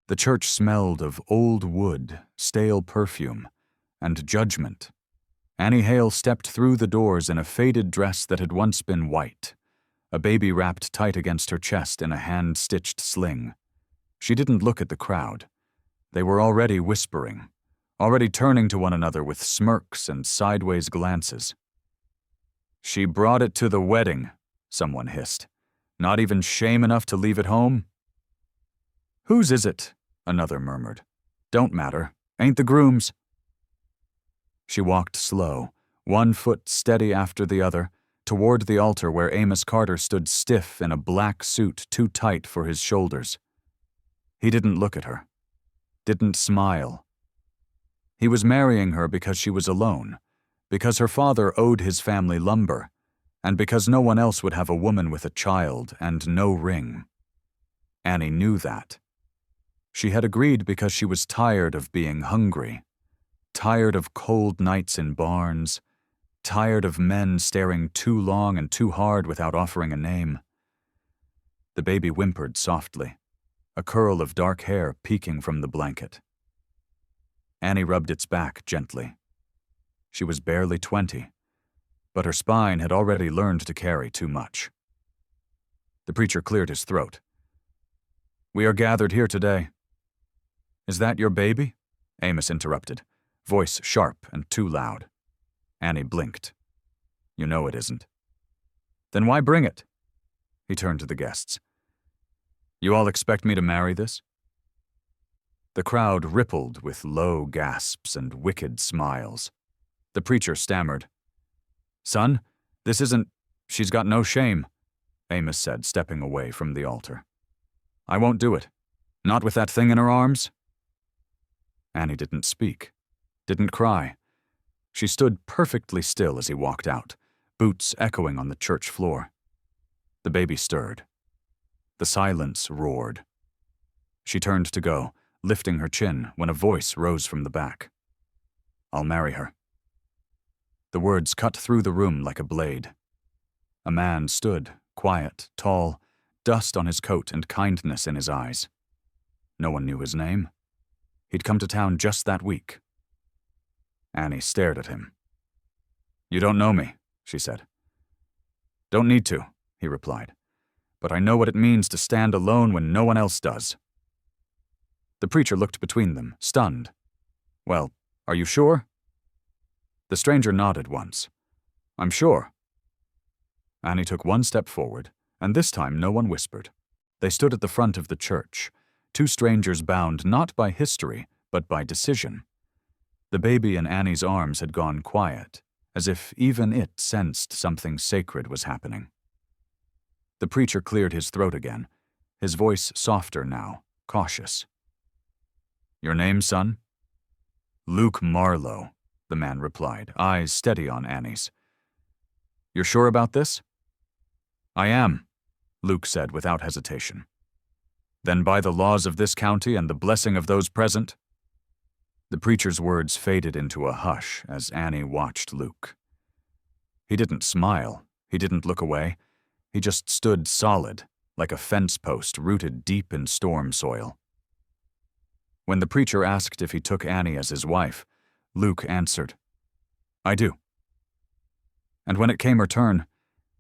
The church smelled of old wood, stale perfume, and judgment. Annie Hale stepped through the doors in a faded dress that had once been white, a baby wrapped tight against her chest in a hand-stitched sling. She didn't look at the crowd. They were already whispering, already turning to one another with smirks and sideways glances. "She brought it to the wedding," someone hissed. "Not even shame enough to leave it home?" "Whose is it?" another murmured. "Don't matter. Ain't the groom's." She walked slow, one foot steady after the other, toward the altar where Amos Carter stood stiff in a black suit too tight for his shoulders. He didn't look at her, didn't smile. He was marrying her because she was alone, because her father owed his family lumber, and because no one else would have a woman with a child and no ring. Annie knew that. She had agreed because she was tired of being hungry, tired of cold nights in barns, tired of men staring too long and too hard without offering a name. The baby whimpered softly, a curl of dark hair peeking from the blanket. Annie rubbed its back gently. She was barely 20, but her spine had already learned to carry too much. The preacher cleared his throat. "We are gathered here today." "Is that your baby?" Amos interrupted, voice sharp and too loud. Annie blinked. "You know it isn't." "Then why bring it?" He turned to the guests. "You all expect me to marry this?" The crowd rippled with low gasps and wicked smiles. The preacher stammered. "Son, this isn't— she's got no shame," Amos said, stepping away from the altar. "I won't do it. Not with that thing in her arms." Annie didn't speak, didn't cry. She stood perfectly still as he walked out, boots echoing on the church floor. The baby stirred. The silence roared. She turned to go, lifting her chin, when a voice rose from the back. "I'll marry her." The words cut through the room like a blade. A man stood, quiet, tall, dust on his coat and kindness in his eyes. No one knew his name. He'd come to town just that week. Annie stared at him. "You don't know me," she said. "Don't need to," he replied. "But I know what it means to stand alone when no one else does." The preacher looked between them, stunned. "Well, are you sure?" The stranger nodded once. "I'm sure." Annie took one step forward, and this time no one whispered. They stood at the front of the church, two strangers bound not by history, but by decision. The baby in Annie's arms had gone quiet, as if even it sensed something sacred was happening. The preacher cleared his throat again, his voice softer now, cautious. "Your name, son?" "Luke Marlowe," the man replied, eyes steady on Annie's. "You're sure about this?" "I am," Luke said without hesitation. "Then by the laws of this county and the blessing of those present—" The preacher's words faded into a hush as Annie watched Luke. He didn't smile, he didn't look away. He just stood solid, like a fence post rooted deep in storm soil. When the preacher asked if he took Annie as his wife, Luke answered, "I do." And when it came her turn,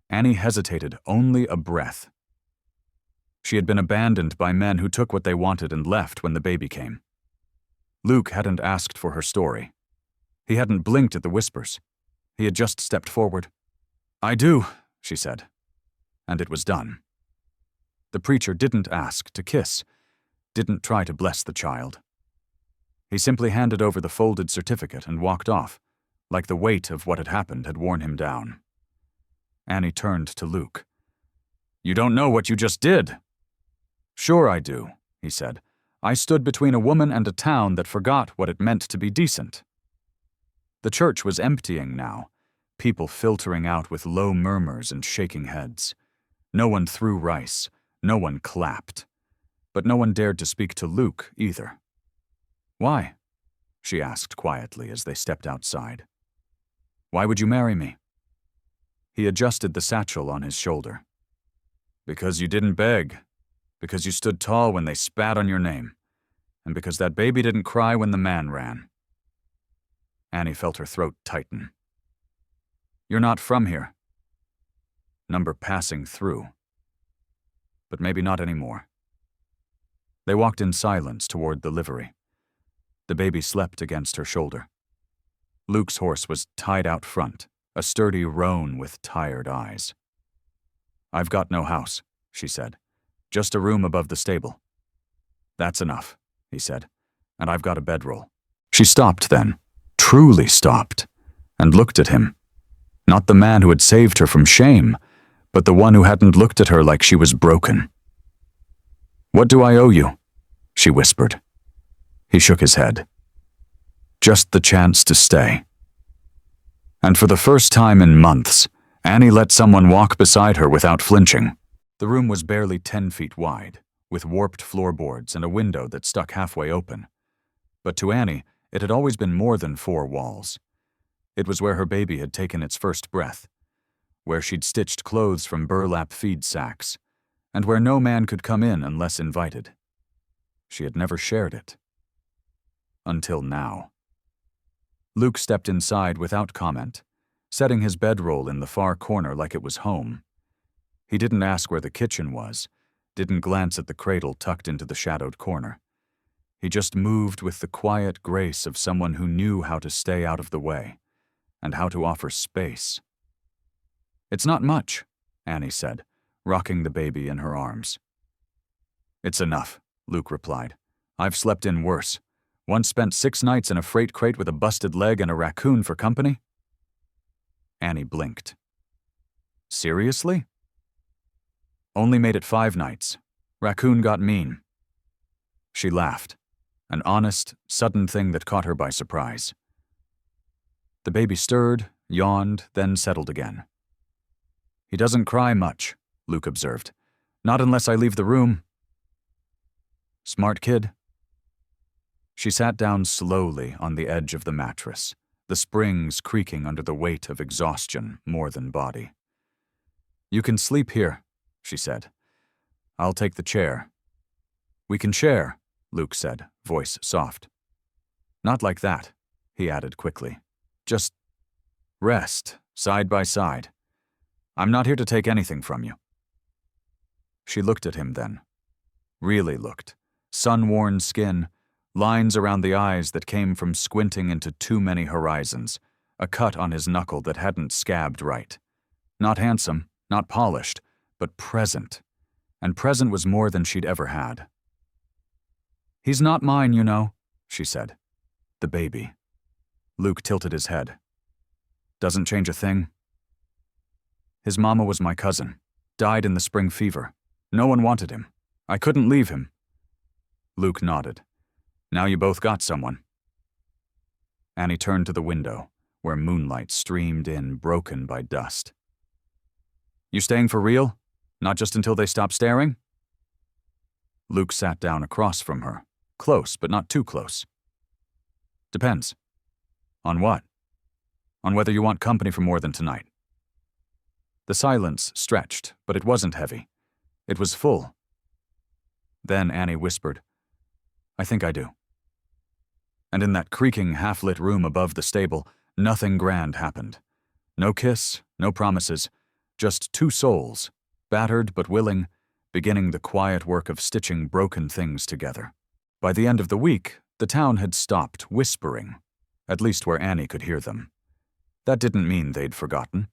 Annie hesitated only a breath. She had been abandoned by men who took what they wanted and left when the baby came. Luke hadn't asked for her story. He hadn't blinked at the whispers. He had just stepped forward. "I do," she said. And it was done. The preacher didn't ask to kiss, didn't try to bless the child. He simply handed over the folded certificate and walked off, like the weight of what had happened had worn him down. Annie turned to Luke. "You don't know what you just did." "Sure I do," he said. "I stood between a woman and a town that forgot what it meant to be decent." The church was emptying now, people filtering out with low murmurs and shaking heads. No one threw rice, no one clapped. But no one dared to speak to Luke either. "Why?" she asked quietly as they stepped outside. "Why would you marry me?" He adjusted the satchel on his shoulder. "Because you didn't beg. Because you stood tall when they spat on your name. and because that baby didn't cry when the man ran. Annie felt her throat tighten. You're not from here. Number passing through. But maybe not anymore. They walked in silence toward the livery. The baby slept against her shoulder. Luke's horse was tied out front, a sturdy roan with tired eyes. I've got no house, she said. Just a room above the stable. That's enough, he said, and I've got a bedroll. She stopped then, truly stopped, and looked at him. Not the man who had saved her from shame, but the one who hadn't looked at her like she was broken. What do I owe you? She whispered. He shook his head. Just the chance to stay. And for the first time in months, Annie let someone walk beside her without flinching. The room was barely 10 feet wide, with warped floorboards and a window that stuck halfway open. But to Annie, it had always been more than 4 walls. It was where her baby had taken its first breath, where she'd stitched clothes from burlap feed sacks, and where no man could come in unless invited. She had never shared it. Until now. Luke stepped inside without comment, setting his bedroll in the far corner like it was home. He didn't ask where the kitchen was, didn't glance at the cradle tucked into the shadowed corner. He just moved with the quiet grace of someone who knew how to stay out of the way, and how to offer space. It's not much, Annie said, rocking the baby in her arms. It's enough, Luke replied. I've slept in worse. Once spent 6 nights in a freight crate with a busted leg and a raccoon for company. Annie blinked. Seriously? Only made it 5 nights. Raccoon got mean. She laughed, an honest, sudden thing that caught her by surprise. The baby stirred, yawned, then settled again. He doesn't cry much, Luke observed. Not unless I leave the room. Smart kid. She sat down slowly on the edge of the mattress, the springs creaking under the weight of exhaustion more than body. You can sleep here, she said. I'll take the chair. We can share, Luke said, voice soft. Not like that, he added quickly. Just rest, side by side. I'm not here to take anything from you. She looked at him then. Really looked. Sun-worn skin, lines around the eyes that came from squinting into too many horizons, a cut on his knuckle that hadn't scabbed right. Not handsome, not polished, but present. And present was more than she'd ever had. He's not mine, you know, she said. The baby. Luke tilted his head. Doesn't change a thing. His mama was my cousin. Died in the spring fever. No one wanted him. I couldn't leave him. Luke nodded. Now you both got someone. Annie turned to the window, where moonlight streamed in, broken by dust. You staying for real? Not just until they stop staring? Luke sat down across from her, close but not too close. Depends. On what? On whether you want company for more than tonight. The silence stretched, but it wasn't heavy. It was full. Then Annie whispered, I think I do. And in that creaking, half-lit room above the stable, nothing grand happened. No kiss, no promises, just 2 souls, battered but willing, beginning the quiet work of stitching broken things together. By the end of the week, the town had stopped whispering, at least where Annie could hear them. That didn't mean they'd forgotten.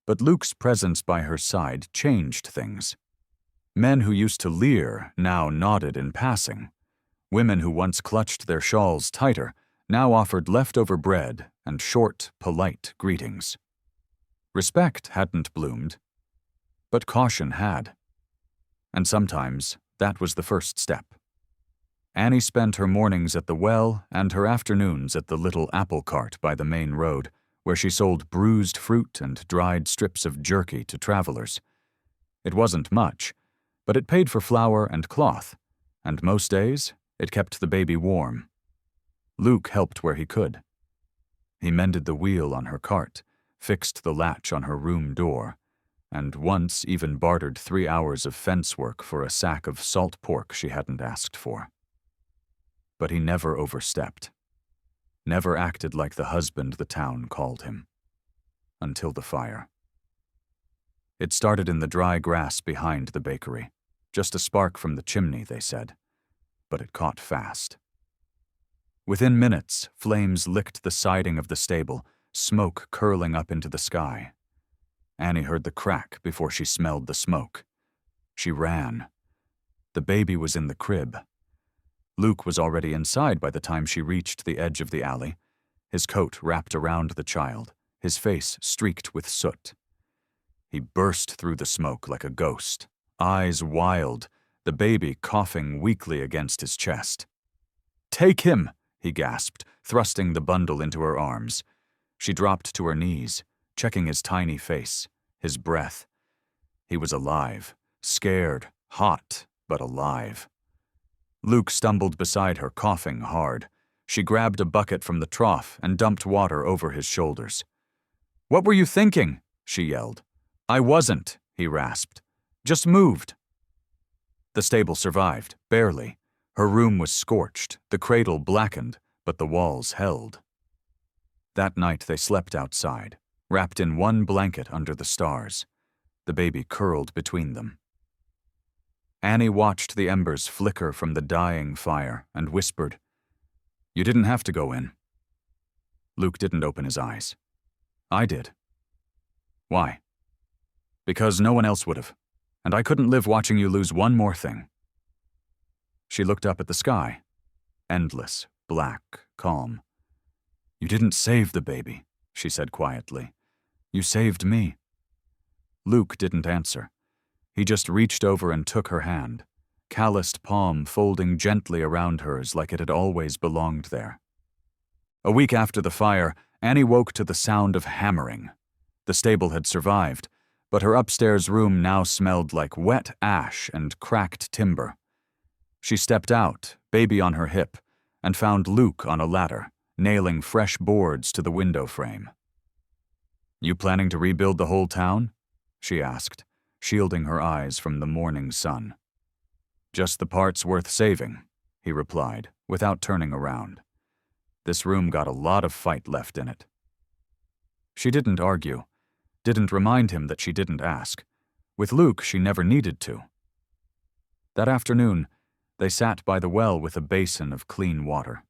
But Luke's presence by her side changed things. Men who used to leer now nodded in passing. Women who once clutched their shawls tighter now offered leftover bread and short, polite greetings. Respect hadn't bloomed, but caution had. And sometimes that was the first step. Annie spent her mornings at the well and her afternoons at the little apple cart by the main road, where she sold bruised fruit and dried strips of jerky to travelers. It wasn't much, but it paid for flour and cloth, and most days it kept the baby warm. Luke helped where he could. He mended the wheel on her cart, fixed the latch on her room door, and once even bartered 3 hours of fence work for a sack of salt pork she hadn't asked for. But he never overstepped. Never acted like the husband the town called him. Until the fire. It started in the dry grass behind the bakery. Just a spark from the chimney, they said. But it caught fast. Within minutes, flames licked the siding of the stable, smoke curling up into the sky. Annie heard the crack before she smelled the smoke. She ran. The baby was in the crib. Luke was already inside by the time she reached the edge of the alley, his coat wrapped around the child, his face streaked with soot. He burst through the smoke like a ghost, eyes wild, the baby coughing weakly against his chest. "Take him!" he gasped, thrusting the bundle into her arms. She dropped to her knees, checking his tiny face, his breath. He was alive, scared, hot, but alive. Luke stumbled beside her, coughing hard. She grabbed a bucket from the trough and dumped water over his shoulders. "What were you thinking?" she yelled. "I wasn't," he rasped. "Just moved." The stable survived, barely. Her room was scorched, the cradle blackened, but the walls held. That night they slept outside, wrapped in one blanket under the stars. The baby curled between them. Annie watched the embers flicker from the dying fire and whispered, "You didn't have to go in." Luke didn't open his eyes. "I did." "Why?" "Because no one else would have, and I couldn't live watching you lose one more thing." She looked up at the sky, endless, black, calm. "You didn't save the baby," she said quietly. "You saved me." Luke didn't answer. He just reached over and took her hand, calloused palm folding gently around hers like it had always belonged there. A week after the fire, Annie woke to the sound of hammering. The stable had survived, but her upstairs room now smelled like wet ash and cracked timber. She stepped out, baby on her hip, and found Luke on a ladder, nailing fresh boards to the window frame. "You planning to rebuild the whole town?" she asked, shielding her eyes from the morning sun. "Just the parts worth saving," he replied, without turning around. This room got a lot of fight left in it. She didn't argue, didn't remind him that she didn't ask. With Luke, she never needed to. That afternoon, they sat by the well with a basin of clean water.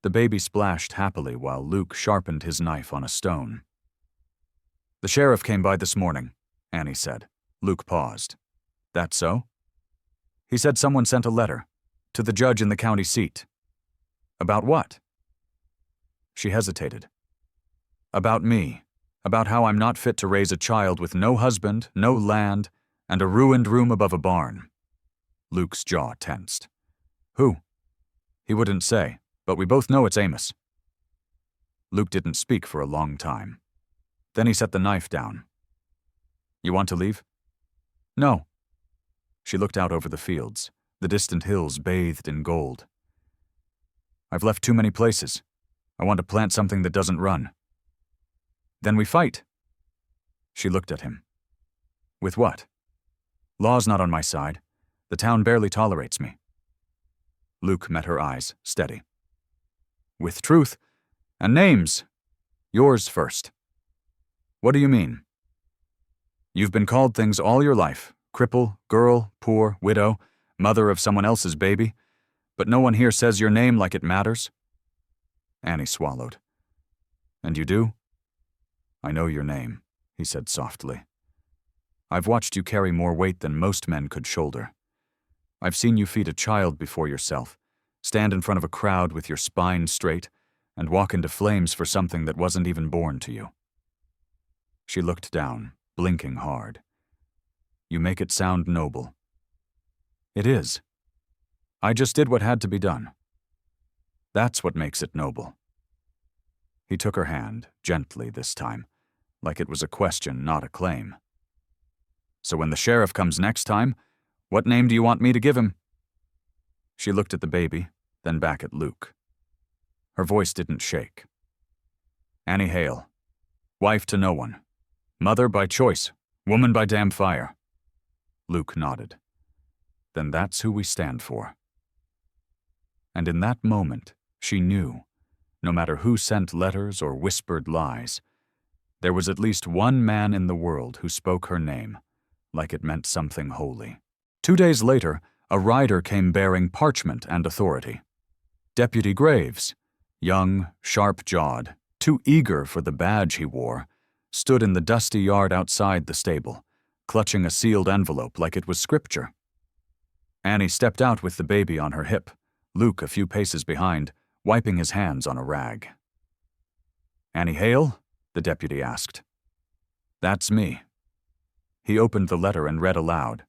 The baby splashed happily while Luke sharpened his knife on a stone. "The sheriff came by this morning," Annie said. Luke paused. "That so?" "He said someone sent a letter. To the judge in the county seat." "About what?" She hesitated. "About me. About how I'm not fit to raise a child with no husband, no land, and a ruined room above a barn." Luke's jaw tensed. "Who?" "He wouldn't say, but we both know it's Amos." Luke didn't speak for a long time. Then he set the knife down. "You want to leave?" "No." She looked out over the fields, the distant hills bathed in gold. "I've left too many places. I want to plant something that doesn't run." "Then we fight." She looked at him. "With what?" "Law's not on my side. The town barely tolerates me." Luke met her eyes, steady. "With truth and names. Yours first." "What do you mean?" "You've been called things all your life. Cripple, girl, poor, widow, mother of someone else's baby. But no one here says your name like it matters." Annie swallowed. "And you do?" "I know your name," he said softly. "I've watched you carry more weight than most men could shoulder. I've seen you feed a child before yourself, stand in front of a crowd with your spine straight, and walk into flames for something that wasn't even born to you." She looked down, blinking hard. "You make it sound noble." "It is. I just did what had to be done. That's what makes it noble." He took her hand, gently this time, like it was a question, not a claim. "So when the sheriff comes next time, what name do you want me to give him?" She looked at the baby, then back at Luke. Her voice didn't shake. "Annie Hale. Wife to no one. Mother by choice. Woman by damn fire." Luke nodded. "Then that's who we stand for." And in that moment, she knew, no matter who sent letters or whispered lies, there was at least one man in the world who spoke her name, like it meant something holy. 2 days later, a rider came bearing parchment and authority. Deputy Graves, young, sharp-jawed, too eager for the badge he wore, stood in the dusty yard outside the stable, clutching a sealed envelope like it was scripture. Annie stepped out with the baby on her hip, Luke a few paces behind, wiping his hands on a rag. "Annie Hale?" the deputy asked. "That's me." He opened the letter and read aloud.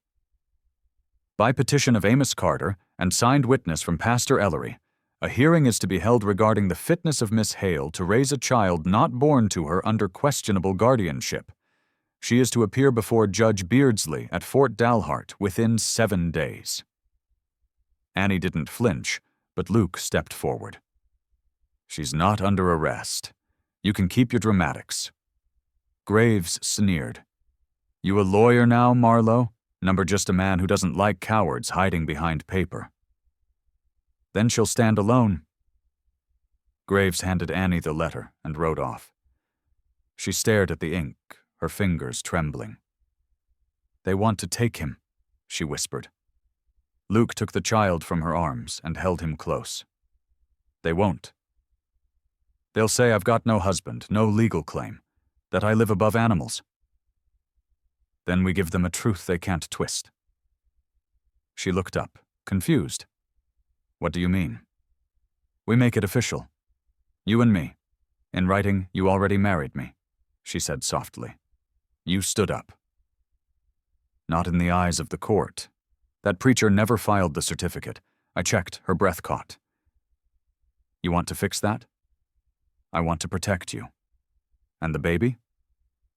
"By petition of Amos Carter and signed witness from Pastor Ellery, a hearing is to be held regarding the fitness of Miss Hale to raise a child not born to her under questionable guardianship. She is to appear before Judge Beardsley at Fort Dalhart within 7 days. Annie didn't flinch, but Luke stepped forward. "She's not under arrest. You can keep your dramatics." Graves sneered. "You a lawyer now, Marlowe? Number just a man who doesn't like cowards hiding behind paper." "Then she'll stand alone." Graves handed Annie the letter and wrote off. She stared at the ink, her fingers trembling. "They want to take him," she whispered. Luke took the child from her arms and held him close. "They won't. They'll say I've got no husband, no legal claim, that I live above animals. Then we give them a truth they can't twist." She looked up, confused. "What do you mean?" "We make it official. You and me. In writing, you already married me," she said softly. You stood up. "Not in the eyes of the court. That preacher never filed the certificate. I checked, her breath caught." "You want to fix that?" "I want to protect you." "And the baby?"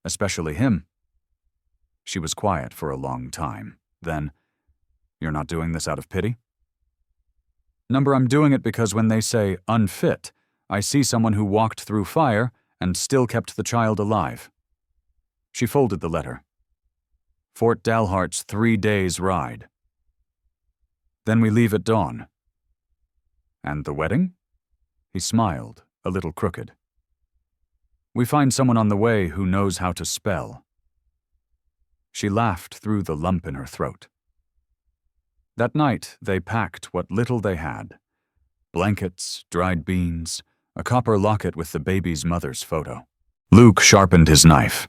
"Especially him." She was quiet for a long time. Then, "You're not doing this out of pity?" "Number, I'm doing it because when they say unfit, I see someone who walked through fire and still kept the child alive." She folded the letter. "Fort Dalhart's 3 days' ride. Then we leave at dawn." "And the wedding?" He smiled, a little crooked. "We find someone on the way who knows how to spell." She laughed through the lump in her throat. That night, they packed what little they had. Blankets, dried beans, a copper locket with the baby's mother's photo. Luke sharpened his knife.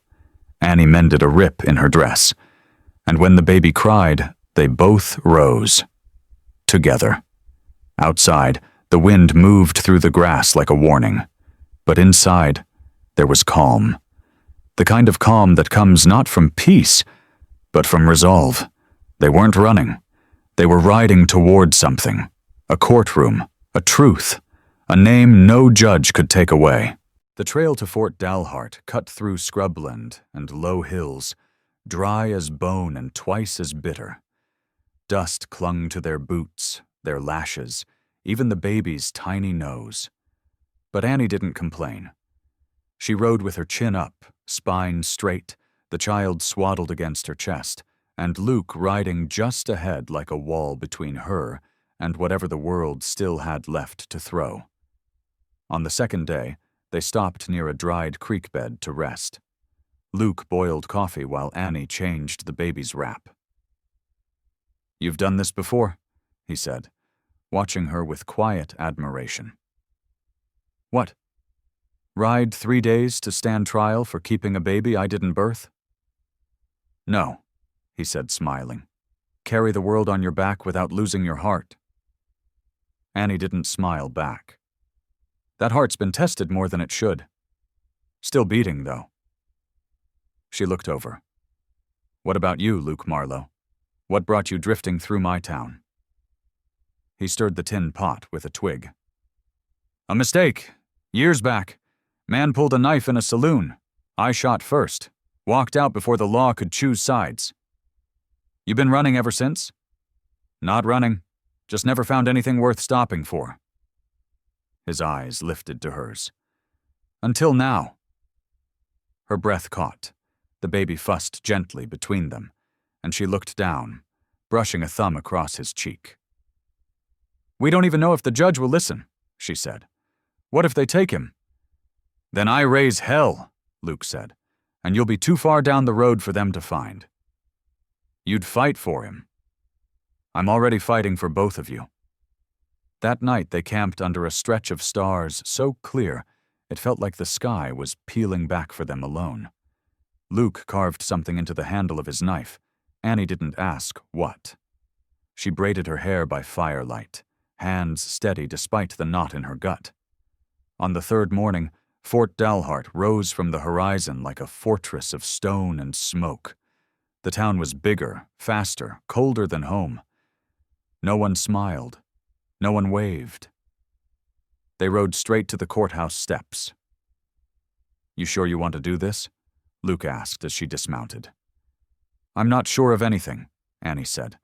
Annie mended a rip in her dress. And when the baby cried, they both rose. Together. Outside, the wind moved through the grass like a warning. But inside, there was calm. The kind of calm that comes not from peace, but from resolve. They weren't running. They were riding toward something. A courtroom, a truth, a name no judge could take away. The trail to Fort Dalhart cut through scrubland and low hills, dry as bone and twice as bitter. Dust clung to their boots, their lashes, even the baby's tiny nose. But Annie didn't complain. She rode with her chin up, spine straight, the child swaddled against her chest, and Luke riding just ahead like a wall between her and whatever the world still had left to throw. On the second day, they stopped near a dried creek bed to rest. Luke boiled coffee while Annie changed the baby's wrap. "You've done this before," he said, watching her with quiet admiration. "What? Ride 3 days to stand trial for keeping a baby I didn't birth?" "No," he said, smiling. "Carry the world on your back without losing your heart." Annie didn't smile back. "That heart's been tested more than it should. Still beating, though." She looked over. "What about you, Luke Marlowe? What brought you drifting through my town?" He stirred the tin pot with a twig. "A mistake. Years back. Man pulled a knife in a saloon. I shot first. Walked out before the law could choose sides." "You been running ever since?" "Not running. Just never found anything worth stopping for." His eyes lifted to hers. "Until now." Her breath caught. The baby fussed gently between them, and she looked down, brushing a thumb across his cheek. We don't even know if the judge will listen, she said. What if they take him? Then I raise hell, Luke said, and you'll be too far down the road for them to find. You'd fight for him. I'm already fighting for both of you. That night they camped under a stretch of stars so clear it felt like the sky was peeling back for them alone. Luke carved something into the handle of his knife. Annie didn't ask what. She braided her hair by firelight, hands steady despite the knot in her gut. On the third morning, Fort Dalhart rose from the horizon like a fortress of stone and smoke. The town was bigger, faster, colder than home. No one smiled. No one waved. They rode straight to the courthouse steps. You sure you want to do this? Luke asked as she dismounted. I'm not sure of anything, Annie said,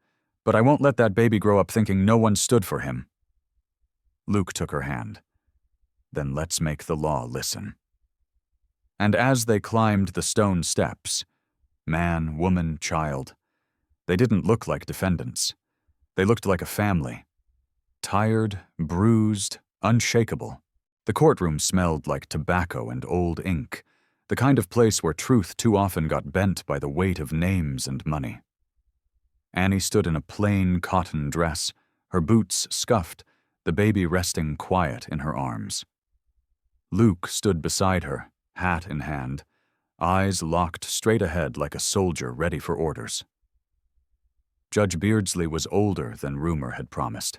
but I won't let that baby grow up thinking no one stood for him. Luke took her hand. Then let's make the law listen. And as they climbed the stone steps, man, woman, child, they didn't look like defendants. They looked like a family. Tired, bruised, unshakable. The courtroom smelled like tobacco and old ink, the kind of place where truth too often got bent by the weight of names and money. Annie stood in a plain cotton dress, her boots scuffed, the baby resting quiet in her arms. Luke stood beside her, hat in hand, eyes locked straight ahead like a soldier ready for orders. Judge Beardsley was older than rumor had promised.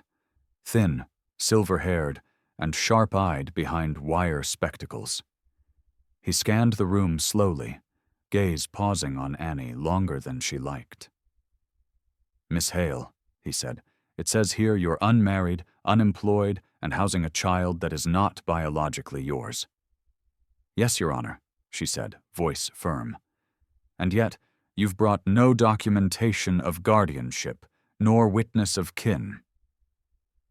Thin, silver-haired, and sharp-eyed behind wire spectacles. He scanned the room slowly, gaze pausing on Annie longer than she liked. Miss Hale, he said, it says here you're unmarried, unemployed, and housing a child that is not biologically yours. Yes, Your Honor, she said, voice firm. And yet, you've brought no documentation of guardianship, nor witness of kin.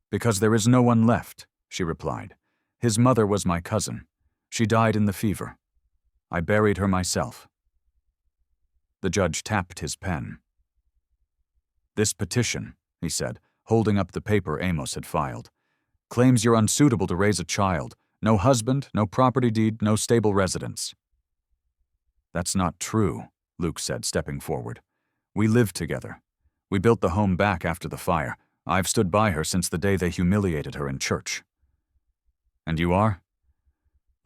Because there is no one left, she replied. His mother was my cousin. She died in the fever. I buried her myself. The judge tapped his pen. This petition, he said, holding up the paper Amos had filed, claims you're unsuitable to raise a child. No husband, no property deed, no stable residence. That's not true, Luke said, stepping forward. We lived together. We built the home back after the fire. I've stood by her since the day they humiliated her in church. And you are?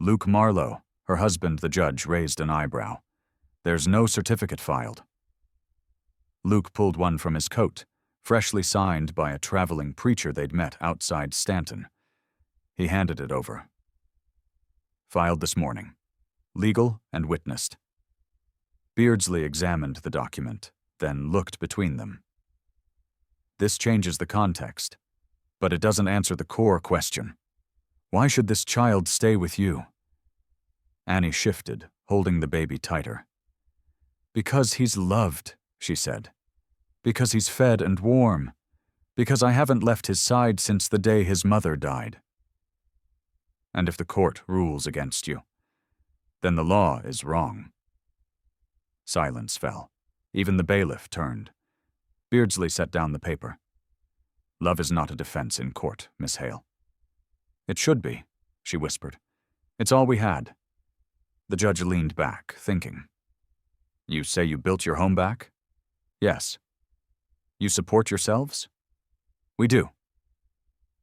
Luke Marlowe, her husband, the judge, raised an eyebrow. There's no certificate filed. Luke pulled one from his coat, freshly signed by a traveling preacher they'd met outside Stanton. He handed it over. Filed this morning. Legal and witnessed. Beardsley examined the document, then looked between them. This changes the context, but it doesn't answer the core question. Why should this child stay with you? Annie shifted, holding the baby tighter. Because he's loved, she said. Because he's fed and warm. Because I haven't left his side since the day his mother died. And if the court rules against you, then the law is wrong. Silence fell. Even the bailiff turned. Beardsley set down the paper. Love is not a defense in court, Miss Hale. It should be, she whispered. It's all we had. The judge leaned back, thinking. You say you built your home back? Yes. You support yourselves? We do.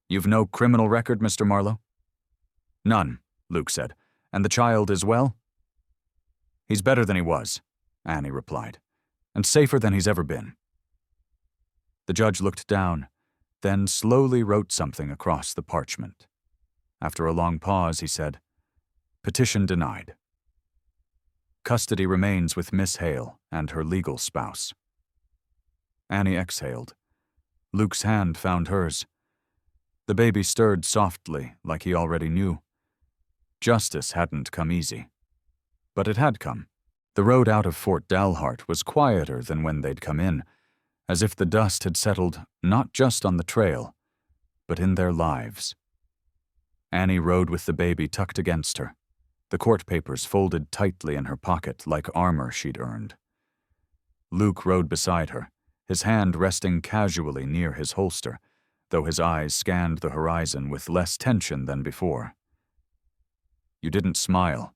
You've no criminal record, Mr. Marlowe? None, Luke said. And the child is well? He's better than he was, Annie replied, and safer than he's ever been. The judge looked down, then slowly wrote something across the parchment. After a long pause, he said, Petition denied. Custody remains with Miss Hale and her legal spouse. Annie exhaled. Luke's hand found hers. The baby stirred softly, like he already knew. Justice hadn't come easy. But it had come. The road out of Fort Dalhart was quieter than when they'd come in, as if the dust had settled not just on the trail, but in their lives. Annie rode with the baby tucked against her, the court papers folded tightly in her pocket like armor she'd earned. Luke rode beside her, his hand resting casually near his holster, though his eyes scanned the horizon with less tension than before. "You didn't smile,"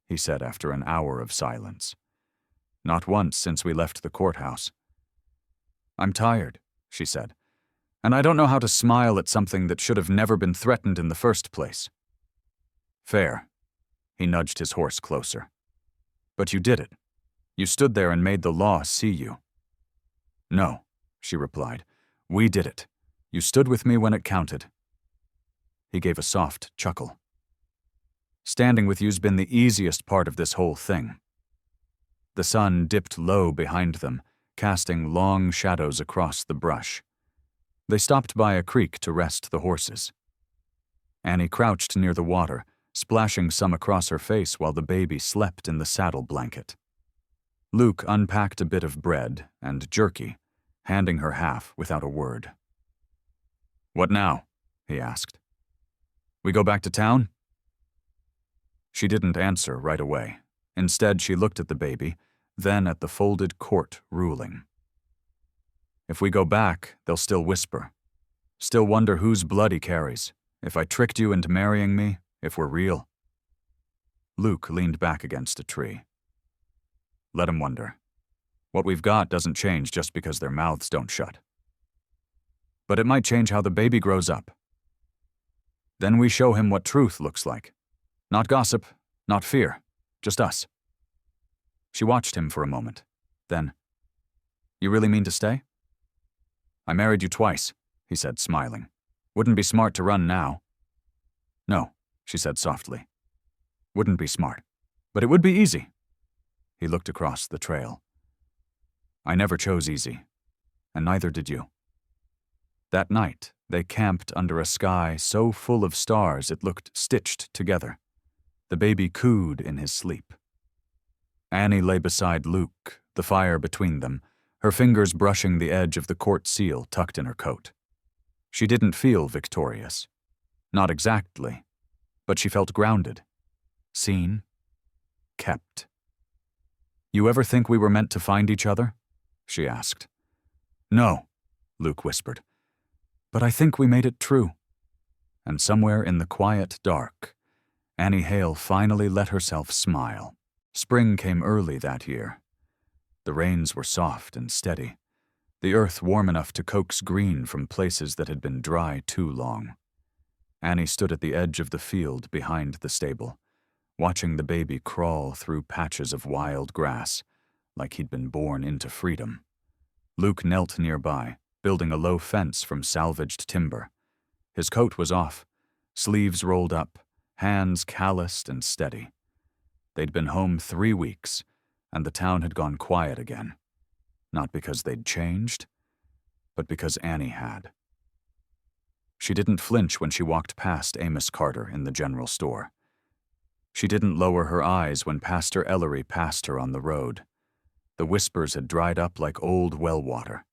he said after an hour of silence. "Not once since we left the courthouse." "I'm tired," she said, "and I don't know how to smile at something that should have never been threatened in the first place." "Fair." He nudged his horse closer. "But you did it. You stood there and made the law see you." "No," she replied. "We did it. You stood with me when it counted." He gave a soft chuckle. "Standing with you's been the easiest part of this whole thing." The sun dipped low behind them, casting long shadows across the brush. They stopped by a creek to rest the horses. Annie crouched near the water, splashing some across her face while the baby slept in the saddle blanket. Luke unpacked a bit of bread and jerky, handing her half without a word. "What now?" he asked. "We go back to town?" She didn't answer right away. Instead, she looked at the baby, then at the folded court ruling. "If we go back, they'll still whisper. Still wonder whose blood he carries, if I tricked you into marrying me, if we're real." Luke leaned back against a tree. "Let him wonder. What we've got doesn't change just because their mouths don't shut. But it might change how the baby grows up. Then we show him what truth looks like. Not gossip, not fear, just us." She watched him for a moment. Then, "You really mean to stay?" "I married you twice," he said, smiling. "Wouldn't be smart to run now." "No," she said softly. "Wouldn't be smart. But it would be easy." He looked across the trail. "I never chose easy, and neither did you." That night, they camped under a sky so full of stars it looked stitched together. The baby cooed in his sleep. Annie lay beside Luke, the fire between them, her fingers brushing the edge of the court seal tucked in her coat. She didn't feel victorious. Not exactly, but she felt grounded. Seen. Kept. "You ever think we were meant to find each other?" she asked. "No," Luke whispered. "But I think we made it true." And somewhere in the quiet dark, Annie Hale finally let herself smile. Spring came early that year. The rains were soft and steady, the earth warm enough to coax green from places that had been dry too long. Annie stood at the edge of the field behind the stable, watching the baby crawl through patches of wild grass, like he'd been born into freedom. Luke knelt nearby, building a low fence from salvaged timber. His coat was off, sleeves rolled up, hands calloused and steady. They'd been home 3 weeks, and the town had gone quiet again. Not because they'd changed, but because Annie had. She didn't flinch when she walked past Amos Carter in the general store. She didn't lower her eyes when Pastor Ellery passed her on the road. The whispers had dried up like old well water.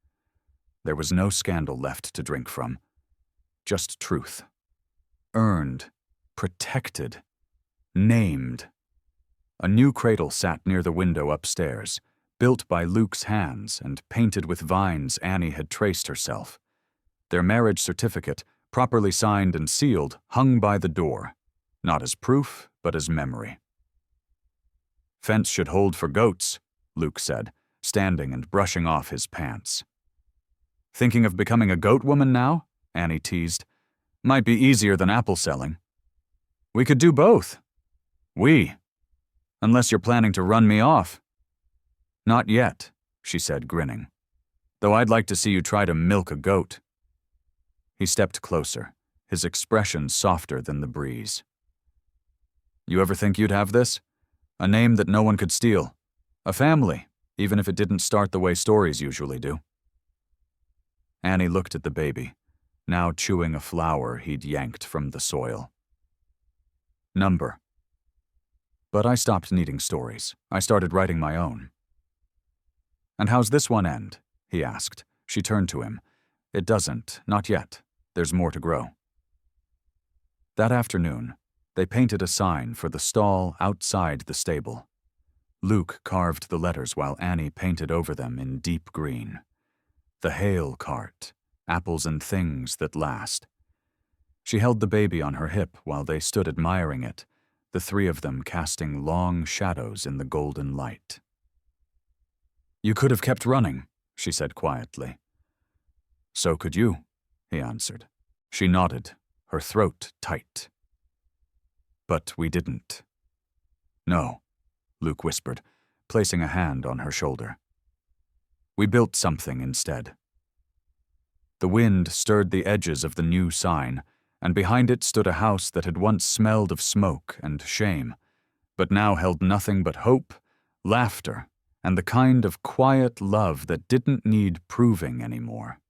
There was no scandal left to drink from. Just truth. Earned. Protected. Named. A new cradle sat near the window upstairs, built by Luke's hands and painted with vines Annie had traced herself. Their marriage certificate, properly signed and sealed, hung by the door, not as proof, but as memory. "Fence should hold for goats," Luke said, standing and brushing off his pants. "Thinking of becoming a goat woman now?" Annie teased. "Might be easier than apple selling." "We could do both." "We? Unless you're planning to run me off." "Not yet," she said, grinning. "Though I'd like to see you try to milk a goat." He stepped closer, his expression softer than the breeze. "You ever think you'd have this? A name that no one could steal. A family, even if it didn't start the way stories usually do." Annie looked at the baby, now chewing a flower he'd yanked from the soil. "Number." But I stopped needing stories. I started writing my own. "And how's this one end?" he asked. She turned to him. "It doesn't, not yet. There's more to grow." That afternoon, they painted a sign for the stall outside the stable. Luke carved the letters while Annie painted over them in deep green. The Hale cart, apples and things that last. She held the baby on her hip while they stood admiring it, the three of them casting long shadows in the golden light. "You could have kept running," she said quietly. "So could you," he answered. She nodded, her throat tight. "But we didn't." "No," Luke whispered, placing a hand on her shoulder. "We built something instead." The wind stirred the edges of the new sign, and behind it stood a house that had once smelled of smoke and shame, but now held nothing but hope, laughter, and the kind of quiet love that didn't need proving anymore.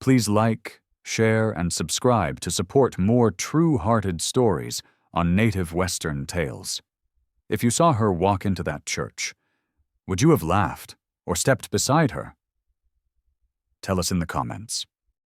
Please like, share, and subscribe to support more true-hearted stories on Native Western Tales. If you saw her walk into that church, would you have laughed or stepped beside her? Tell us in the comments.